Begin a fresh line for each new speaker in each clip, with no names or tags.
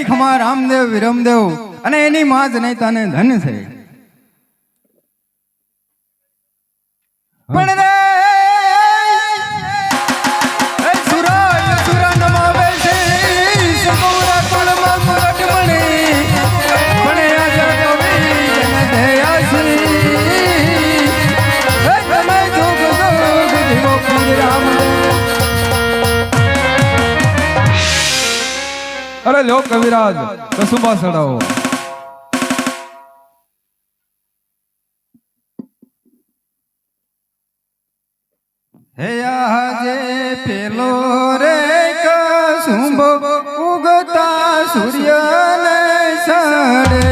ખમા રામદેવ વિરમદેવ અને એની માં જ નહીં તને ધન છે. પણ રે સુરા નમાવે છે સગોરા કુળમાં મુરટ મણે પણ આજા કવિ જન દયાસી હે તમે જોગ જોગ દેવો પીર રામદેવ.
અરે લો કવિરાજ કસુંબા સડાવો.
હે આજે પેલો રે કસુંબો ઉગતા સૂર્યને સડે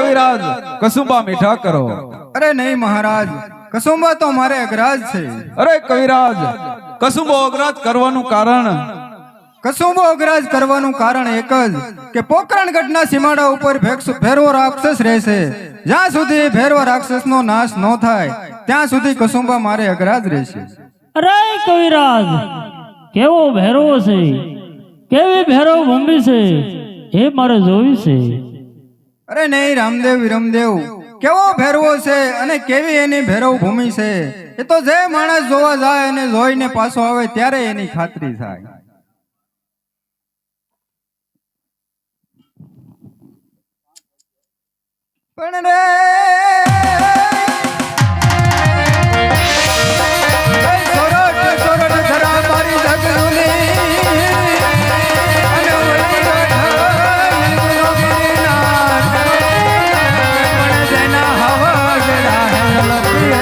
કવિરાજ કસુંબા મીઠા કરો.
અરે નહીં મહારાજ, કસુંબા તો મારે અગ્રાજ છે.
અરે કવિરાજ કસુંબો અગ્રાજ કરવાનું કારણ?
કસુંબો અગ્રાજ કરવાનું કારણ એક જ કે પોકરણગઢના સીમાડા ઉપર ભેરવો રાક્ષસ રહેશે. જ્યાં સુધી ભેરવા રાક્ષસનો નાશ ન થાય ત્યાં સુધી કસુંબા મારે અગ્રાજ રહેશે.
અરે કવિરાજ, કેવો ભેરવો છે, કેવી ભેરવ ભૂમિ છે, એ મારે જોવી છે.
અરે નહીં રામદેવ વિરમદેવ, કેવો ભેરવો છે અને કેવી એની ભેરવ ભૂમિ છે એ તો જે માણસ જોવા જાય અને જોઈને પાછો આવે ત્યારે એની ખાતરી થાય. પણ રે સોરઠ સોરઠ ધરા મારી જગની અને પણ જેના હવા જરા હેલપીએ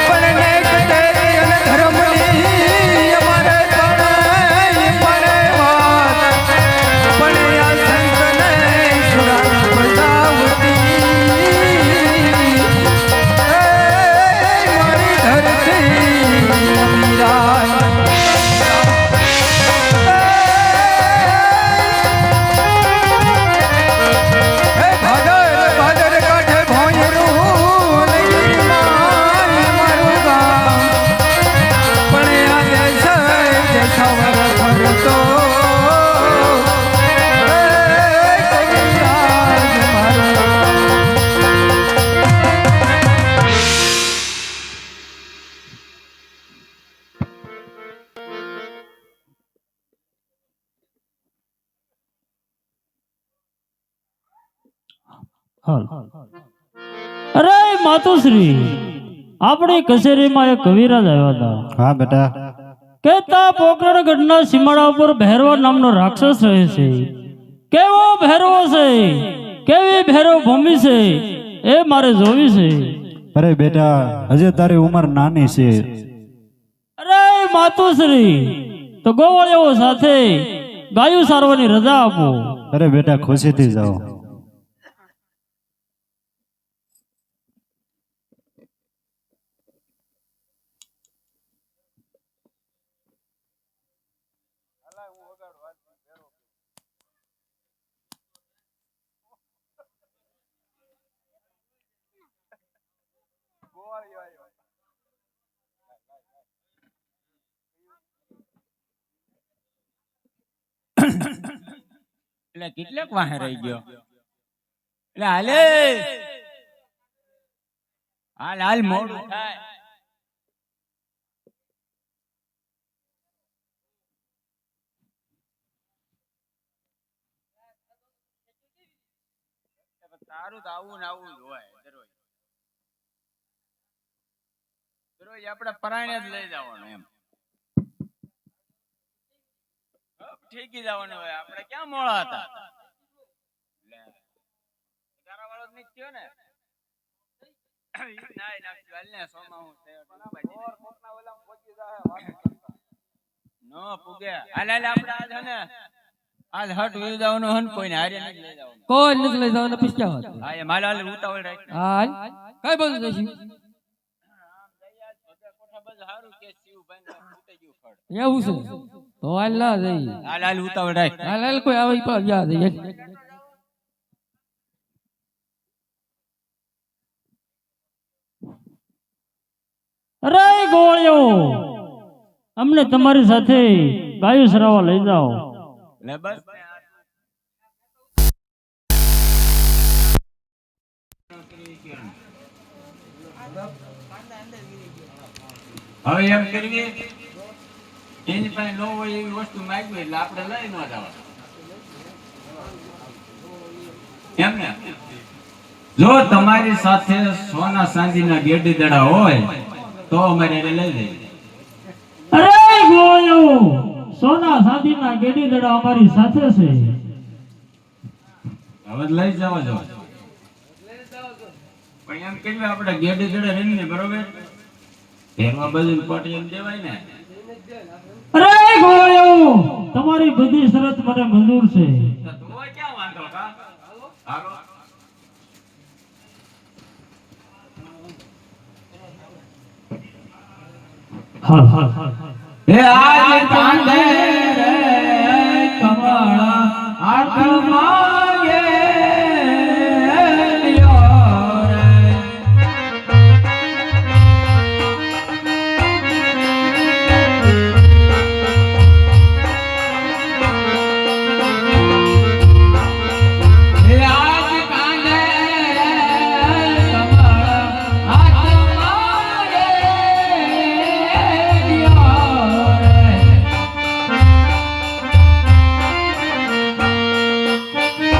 પણ નેક તેરી અને ધર્મની અમારે
અરે માતુશ્રી, આપણી કચેરીમાં એક કવિરાજ આવ્યા હતા.
હા બેટા.
કેતા પોકરણગઢના સીમાડા ઉપર ભૈરવા નામનો રાક્ષસ રહે છે. કેવો ભૈરવો છે, કેવી ભૈરવ ભૂમિ છે, એ મારે જોવી છે.
અરે બેટા, હજે તારી ઉંમર નાની છે.
અરે માતુશ્રી, તો ગોવાળીઓ સાથે ગાયું સારવાની રજા આપો.
અરે બેટા, ખુશીથી જાઓ.
એટલે કેટલાક વાહે રહી ગયો એટલે હાલે હાલ હાલ મોડું થાય. તારું તો આવું ને આવું જ હોય. દરરોજ આપણે પરાણે જ લઈ જવાનું એમ ઠેકી જવાનું હોય. આપણે ક્યાં મોળા હતા? વાળો જ નહીં થયો ને. આજ હટ વહી જવાનું હન કોઈને હારે નથી લઈ જવાનું.
કોઈ નથી લઈ જવાના પીછા હોત.
હા એ માલ હાલ ઉતાવળ રાખ.
હાલ કઈ બધું જઈશું
સારું કે શિવભાઈ ને ફૂટી ગયું ફળ.
એવું છે તો હાલ ના જઈ.
હાલ હાલ ઉતાવળ રાખ.
હાલ હાલ કોઈ આવે પણ જા જઈએ. અરે ગોળીઓ, અમને તમારી સાથે ગાયું સરાવા લઈ જાઓ.
લે બસ હવે એમ કરવી એની પાસે ન હોય એવી વસ્તુ માંગવી એટલે આપણે લઈ ન જવા એમ ને. જો તમારી સાથે સોના ચાંદીના ગેડી દડા હોય તો અમારે એને લઈ જઈએ.
અરે ગોળીઓ, સોના ચાંદીના ગેડી દડા અમારી સાથે છે.
હવે લઈ જવા જો પણ એમ કેવી આપણે ગેડી દડા રહીને બરોબર એમાં બધું પટી એમ દેવાય ને.
ગોવાળિયો તમારી બધી શરત મને મંજૂર છે.
તો તું ક્યાં વાંધો કા હાલો
હાલ હાલ હાલ
હે આજ કાંધે રે કમળ હાથ માંગે લ્યો રે હે આજ કાંધે રે કમળ હાથ માંગે લ્યો રે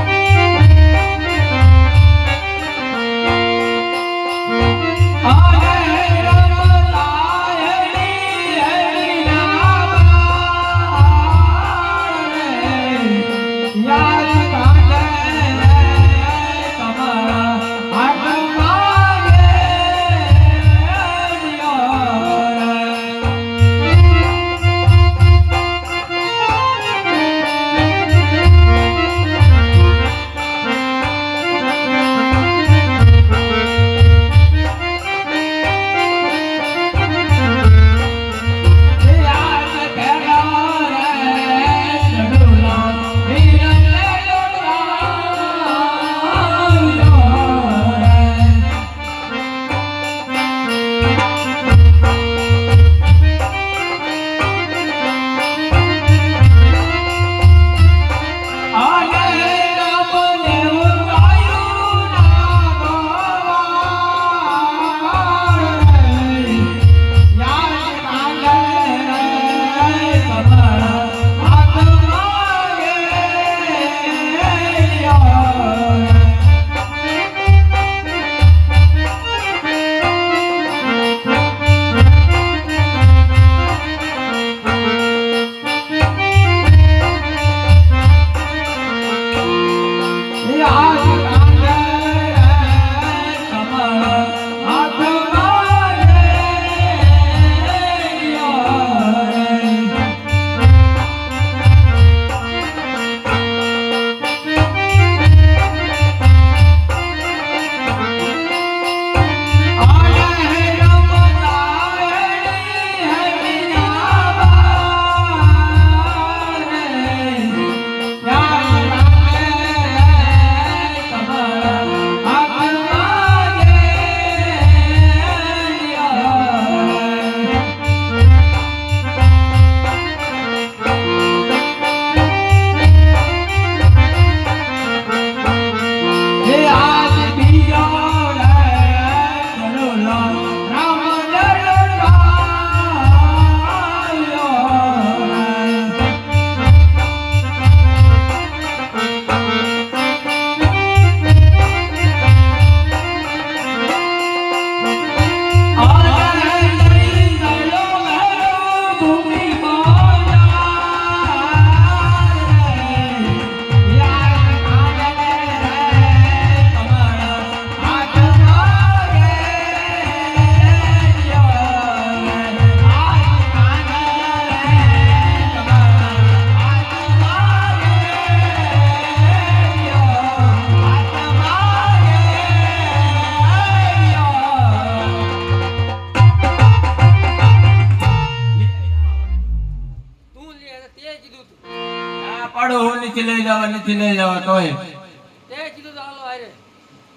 નથી લઈ જવા તોય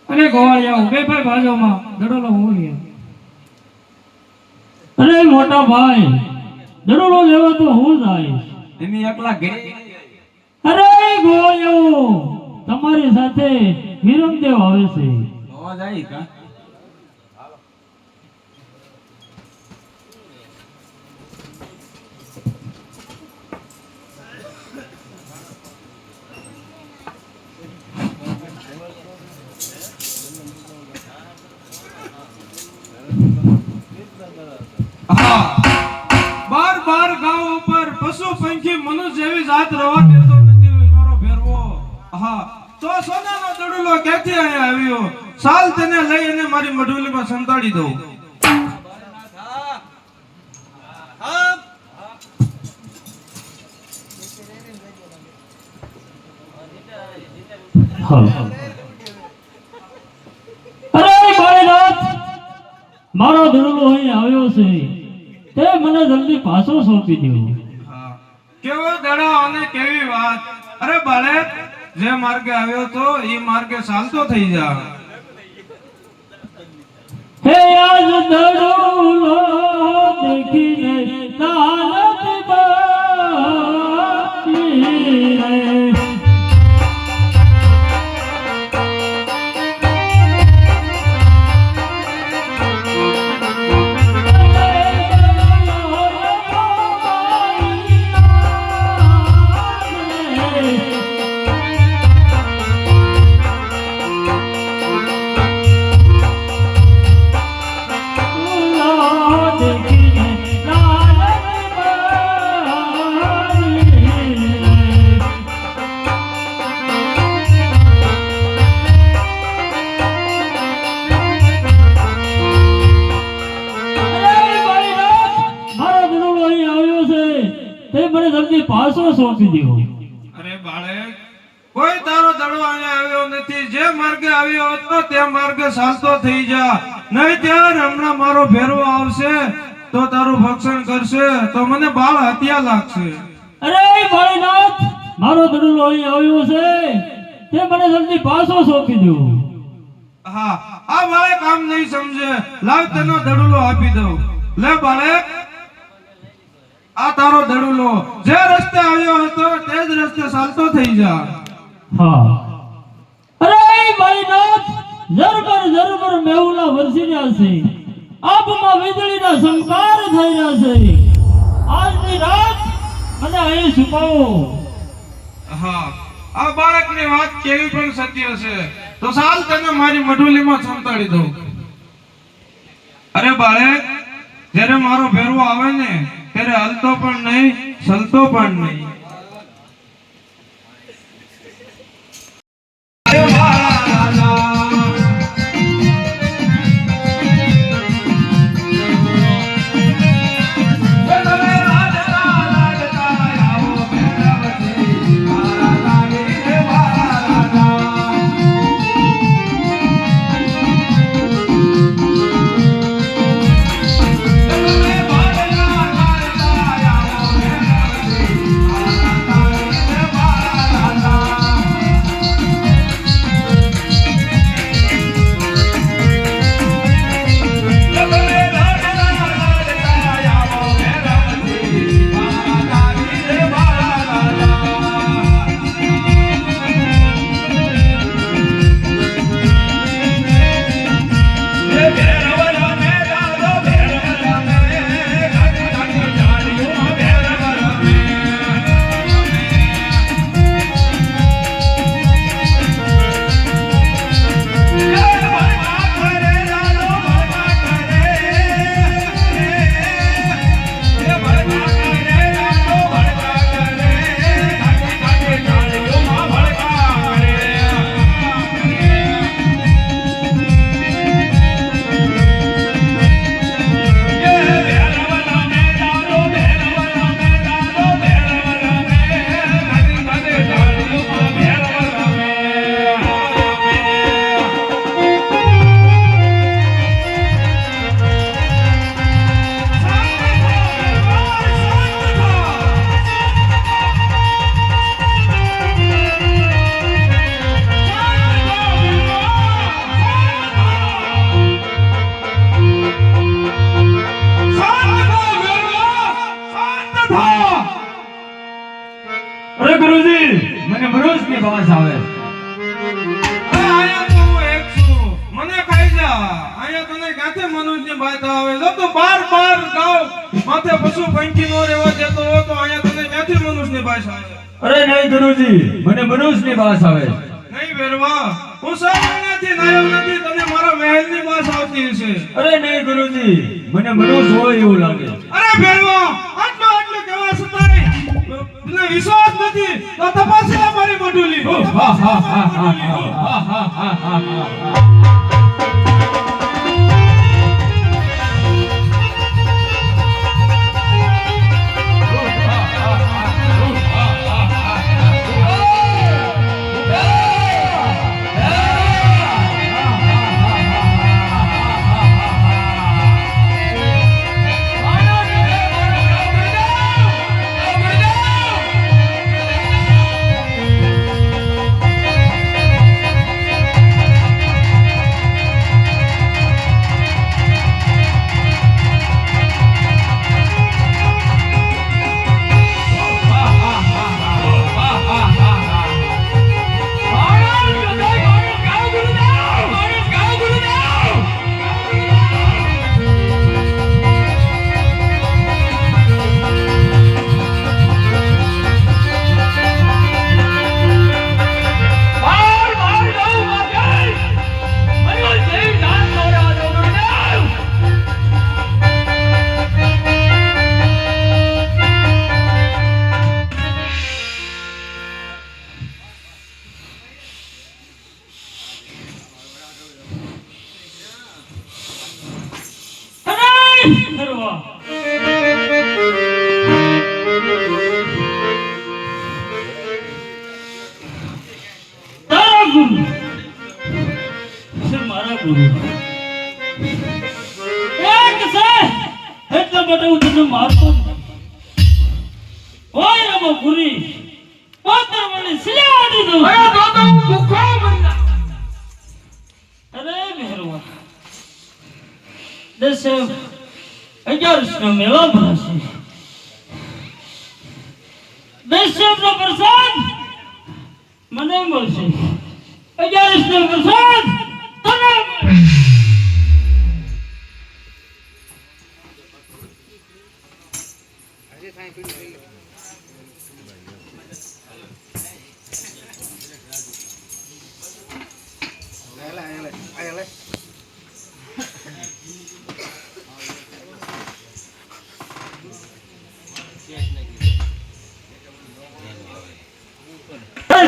અરે ગોવાળિયા ઉભે ભાઈ બાજુમાં દડોલો હું લે. અરે મોટા ભાઈ દડોલો લેવા તો હું જાય.
એની એકલા ઘરે
અરે ગોવાળિયો તમારી સાથે વિરમદેવ આવે છે.
તો જાય કા
બાર બાર ગાંવ ઉપર પશુ પંખી મનુષ્ય જેવી જાત રવા દેતો નથી મારો ભેરવો. હા તો સોનાનો દડુલો ક્યાંથી અહીંયા આવ્યો? સાલ તેને લઈ અને મારી મઢુલીમાં સંતાડી દઉં.
અરે બાળીનાથ, મારો દડલો અહીં આવ્યો છે, તે મને જલ્દી પાછો સોંપી દો.
હા. કેવો દડો અને કેવી વાત. અરે બાળક, જે માર્ગે આવ્યો તો એ માર્ગે ચાલતો થઈ જા.
હે આજ દડલો દેખીને લાલચ બાકી રે. મને જલ્દી પાછો સોંપી દો.
અરે બાળક, કોઈ તારો દડો અહીંયા આવ્યો નથી. જે માર્ગે આવ્યો હતો તે માર્ગે ચાલતો થઈ જા. નહીં ત્યારે હમણાં મારો ભેરવો આવશે તો તારું ભક્ષણ કરશે તો મને બાળ હત્યા લાગશે.
અરે ભોળેનાથ, મારો દડલો અહીં આવ્યો છે, તે મને જલ્દી પાછો સોંપી દો.
હા, આ બાળક આમ નહીં સમજે. લાવ તેનો દડુલો આપી દઉં. લે બાળક, આ તારો દડુલો. જે રસ્તે આવ્યો હતો તે જ રસ્તે ચાલતો થઈ જા.
હા. અરે ભોળેનાથ, ઝરમર મેહુલા વરસી રહ્યા છે, આબમાં વીજળીના સંકાર થઈ રહ્યા છે. આજની રાત મને અહીં છુપાવો.
હા, આ બાળકની વાત કેવી પણ સત્ય છે. તો ચાલ તને મારી મઢુલીમાં સંતાડી દઉં. અરે બાળક, જ્યારે મારો ભેરવો આવે ને ત્યારે હલતો પણ નહીં, ચલતો પણ નહીં.
અરે ગુરુજી, મને મનુષ્યની ભાષ આવે.
અરે આયા તો હું એક છું. મને ખાઈ જા. આયા તને ક્યાંથી મનુષ્યની વાત આવે? જો તું બાર ગાવ માથે પશુ પંખી નો રહેવા દેતો હો તો આયા તને ક્યાંથી મનુષ્યની ભાષા આવે?
અરે નહીં ગુરુજી, મને મનુષ્યની ભાષ આવે.
નહીં ભેરવા, હું સામાન્યથી નાયો નથી. તને મારા મહેલની ભાષા આવતી હશે.
અરે નહીં ગુરુજી, મને મનુષ્ય હોય એવું લાગે.
અરે ભેરવા, આટલું કહેવા છતાંય તને વિશ્વાસ નથી તો તપાસી લે મારી મઢુલી.
ભેરવા તારા ગુરુ છે મારા ગુરુ એક છે એટલે માટે હું તને મારતો નથી. ઓય રમો ગુરી પોતર મને સિલાડી દઉં.
અરે દાદા હું ભૂખો મરી
અરે ભેરવા દસે 11 નો મેળો ભરાશે. દસેમનો પ્રસાદ મને મળશે. 11 નો પ્રસાદ તને મળશે.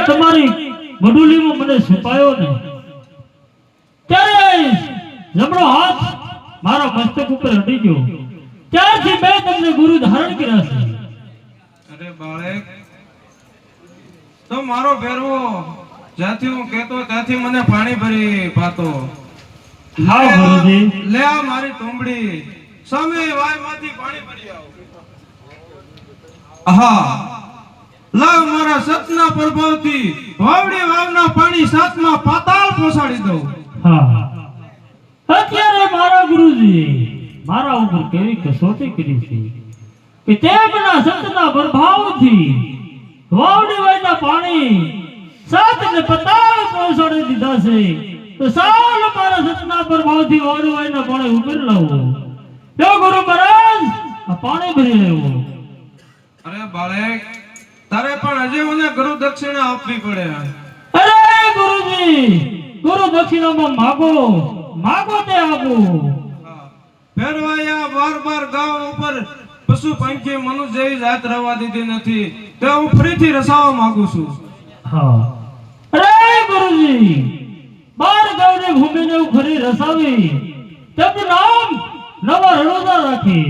તમારી મડુલીમાં મને છુપાયો ને ત્યારે જમણો હાથ મારા મસ્તક ઉપર અડી ગયો. ત્યારથી મેં તમને ગુરુ ધારણ કર્યા છે.
અરે બાળક તો મારો ભેરવો જ્યાંથી હું કહેતો ત્યાંથી મને પાણી ભરી પાતો.
લાવ ગુરુજી.
લે આ મારી ટોંબડી સામે વાયમાંથી પાણી ભરી આવ. હા લાવ મારા સતના પ્રભાવથી વાવડી વાવના પાણી સાતમાં પાતાળ પહોંચાડી દઉં.
હા અત્યારે મારા ગુરુજી મારા ઉપર કેવી કસોટી કરી છે કે તેમના સતના પ્રભાવથી વાવડી વાવના પાણી સાતને પાતાળ પહોંચાડી દીધા છે. તો સાલ મારા સતના પ્રભાવથી વાવડી વાવના પાણી ઉપર લાવો. જો ગુરુ મહારાજ આ પાણી ભરી લેવો.
અરે બાળક તારે પણ હજી મને ગુરુ દક્ષિણા આપવી પડે.
અરે ગુરુજી ગુરુ દક્ષિણામાં માગો માગો તે આપો.
ફેરવાયા બાર ગામ ઉપર પશુ પંખી મનુષ્ય જેવી જાત રહેવા દીધી નથી તે હું ફરીથી રસાવા માંગુ છું.
હા અરે ગુરુજી 12 ગામની ભૂમિને ફરી રસાવી તેમનું નામ નવા રણોદા રાખી